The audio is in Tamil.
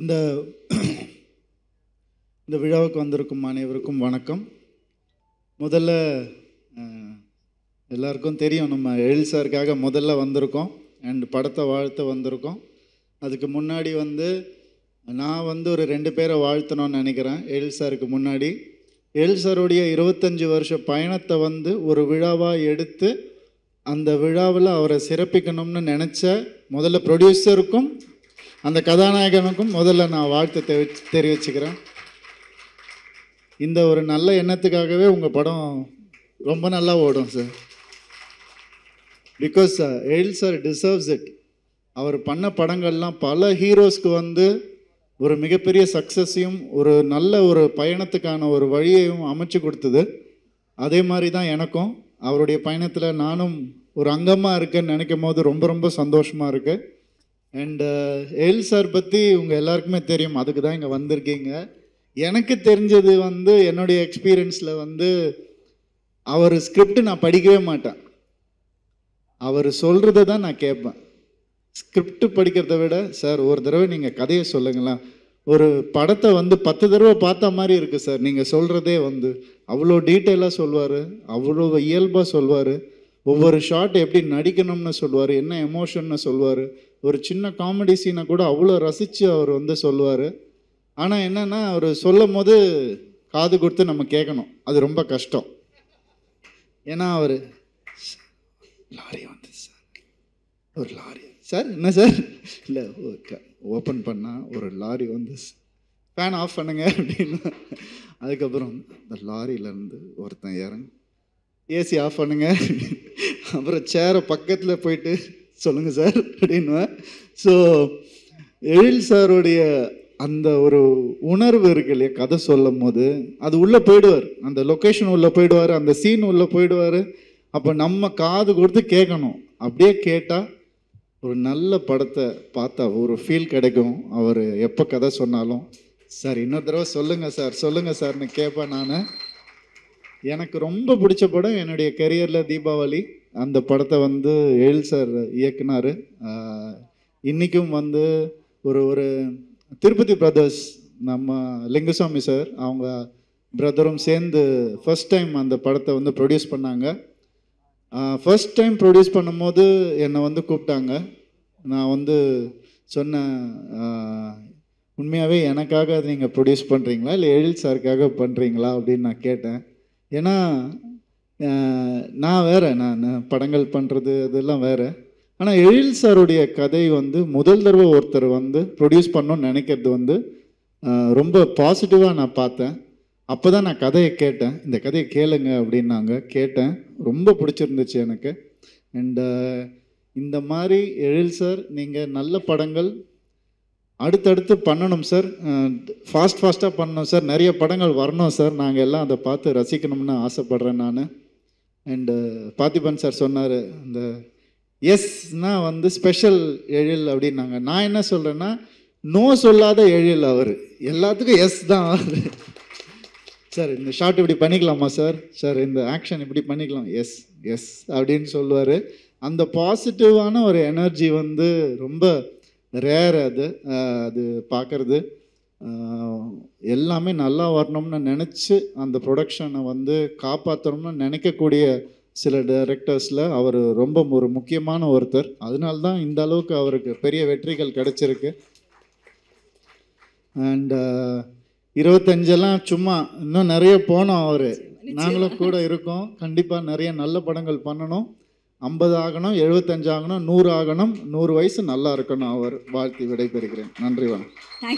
இந்த இந்த விழாவுக்கு வந்திருக்கும் அனைவருக்கும் வணக்கம். முதல்ல எல்லாருக்கும் தெரியும், நம்ம எழில் சாருக்காக முதல்ல வந்திருக்கோம் அண்ட் படத்தை வாழ்த்த வந்திருக்கோம். அதுக்கு முன்னாடி நான் ஒரு 2 பேரை வாழ்த்தணும்னு நினைக்கிறேன். எழில் சாருக்கு முன்னாடி எழில் சாருடைய 25 வருஷ பயணத்தை ஒரு விழாவாக எடுத்து அந்த விழாவில் அவரை சிறப்பிக்கணும்னு நினச்ச முதல்ல ப்ரொடியூசருக்கும் அந்த கதாநாயகனுக்கும் முதல்ல நான் வாழ்த்து தெரிவிச்சுக்கிறேன். இந்த ஒரு நல்ல எண்ணத்துக்காகவே உங்கள் படம் ரொம்ப நல்லா ஓடும் sir. Because Ezhil sir deserves it. அவர் பண்ண படங்கள்லாம் பல ஹீரோஸ்க்கு ஒரு மிகப்பெரிய சக்ஸஸையும் ஒரு நல்ல ஒரு பயணத்துக்கான ஒரு வழியையும் அமைச்சு கொடுத்தது. அதே மாதிரி தான் எனக்கும் அவருடைய பயணத்தில் நானும் ஒரு அங்கமாக இருக்கேன்னு நினைக்கும் போது ரொம்ப ரொம்ப சந்தோஷமாக இருக்குது. அண்டு எழில் சார் பற்றி உங்கள் எல்லாருக்குமே தெரியும், அதுக்கு தான் இங்கே வந்திருக்கீங்க. எனக்கு தெரிஞ்சது என்னுடைய எக்ஸ்பீரியன்ஸில் அவர் ஸ்கிரிப்ட் நான் படிக்கவே மாட்டேன், அவர் சொல்கிறத தான் நான் கேட்பேன். ஸ்கிரிப்ட் படிக்கிறத விட சார் ஒரு தடவை நீங்கள் கதையை சொல்லுங்களேன், ஒரு படத்தை 10 தடவை பார்த்த மாதிரி இருக்குது சார், நீங்கள் சொல்கிறதே அவ்வளோ டீட்டெயிலாக சொல்வார், அவ்வளோ இயல்பாக சொல்வார், ஒவ்வொரு ஷாட் எப்படி நடிக்கணும்னு சொல்லுவார், என்ன எமோஷன்னு சொல்லுவார், ஒரு சின்ன காமெடி சீனை கூட அவ்வளோ ரசித்து அவர் சொல்லுவார். ஆனால் என்னென்னா அவர் சொல்லும் போது காது கொடுத்து நம்ம கேட்கணும், அது ரொம்ப கஷ்டம். ஏன்னா அவர் லாரி சார், ஒரு லாரி சார், என்ன சார், இல்லை ஓப்பன் பண்ணால் ஒரு லாரி ஃபேன் ஆஃப் பண்ணுங்க அப்படின்னா, அதுக்கப்புறம் அந்த லாரியிலேருந்து ஒருத்தன் இறங்க ஏசி ஆஃப் பண்ணுங்க, அப்புறம் சேரை பக்கத்தில் போயிட்டு சொல்லுங்கள் சார் அப்படின்னுவேன். ஸோ எழில் சாருடைய அந்த ஒரு உணர்வு இருக்கு இல்லையா, கதை சொல்லும் போது அது உள்ளே போயிடுவார், அந்த லொக்கேஷன் உள்ளே போயிடுவார், அந்த சீன் உள்ளே போயிடுவார். அப்போ நம்ம காது கொடுத்து கேட்கணும். அப்படியே கேட்டால் ஒரு நல்ல படத்தை பார்த்தா ஒரு ஃபீல் கிடைக்கும். அவர் எப்போ கதை சொன்னாலும் சார் இன்னொரு தடவை சொல்லுங்கள் சார், சொல்லுங்கள் சார்னு கேட்பேன் நான். எனக்கு ரொம்ப பிடிச்ச படம் என்னுடைய கெரியரில் தீபாவளி. அந்த படத்தை எழில் சார் இயக்குனார். இன்றைக்கும் ஒரு திருப்பதி பிரதர்ஸ், நம்ம லிங்குசாமி சார் அவங்க பிரதரும் சேர்ந்து ஃபஸ்ட் டைம் அந்த படத்தை ப்ரொடியூஸ் பண்ணாங்க. ஃபஸ்ட் டைம் ப்ரொடியூஸ் பண்ணும்போது என்னை கூப்பிட்டாங்க. நான் சொன்னேன், உண்மையாகவே எனக்காக நீங்கள் ப்ரொடியூஸ் பண்ணுறீங்களா இல்லை எழில் சாருக்காக பண்ணுறீங்களா அப்படின்னு நான் கேட்டேன். ஏன்னா நான் வேறு, நான் படங்கள் பண்ணுறது அதெல்லாம் வேறு. ஆனால் எழில் சாருடைய கதை முதல் தடவை ஒருத்தர் ப்ரொடியூஸ் பண்ணணும்னு நினைக்கிறது ரொம்ப பாசிட்டிவாக நான் பார்த்தேன். அப்போ தான் நான் கதையை கேட்டேன், இந்த கதையை கேளுங்க அப்படின்னாங்க. கேட்டேன், ரொம்ப பிடிச்சிருந்துச்சு எனக்கு. அண்டு இந்த மாதிரி எழில் சார் நீங்கள் நல்ல படங்கள் அடுத்தடுத்து பண்ணணும் சார், ஃபாஸ்ட்டாக பண்ணணும் சார், நிறைய படங்கள் வரணும் சார், நாங்கள் எல்லாம் அதை பார்த்து ரசிக்கணும்னு ஆசைப்பட்றேன் நான். அண்டு பார்த்திபன் சார் சொன்னார், இந்த எஸ்னால் ஸ்பெஷல் எழில் அப்படின்னாங்க. நான் என்ன சொல்கிறேன்னா, நோ சொல்லாத எழில் அவர், எல்லாத்துக்கும் எஸ் தான் அவர். சார் இந்த ஷார்ட் இப்படி பண்ணிக்கலாமா சார், சார் இந்த ஆக்ஷன் இப்படி பண்ணிக்கலாம், எஸ் எஸ் அப்படின்னு சொல்லுவார். அந்த பாசிட்டிவான ஒரு எனர்ஜி ரொம்ப ரேர். அது பார்க்குறது எல்லாமே நல்லா வரணும்னு நினச்சி அந்த ப்ரொடக்ஷனை காப்பாற்றணும்னு நினைக்கக்கூடிய சில டைரக்டர்ஸில் அவர் ரொம்ப ஒரு முக்கியமான ஒருத்தர். அதனால தான் இந்த அளவுக்கு அவருக்கு பெரிய வெற்றிகள் கிடச்சிருக்கு. அண்ட் 25 சும்மா இன்னும் நிறைய போனோம், அவர் நாங்களும் கூட இருக்கோம். கண்டிப்பாக நிறைய நல்ல படங்கள் பண்ணணும். 50 ஆகணும், 75 ஆகணும், 100 ஆகணும், 100 வயசு நல்லா இருக்கணும். அவர் வாழ்த்தி விடைபெறுகிறேன். நன்றி, வணக்கம்.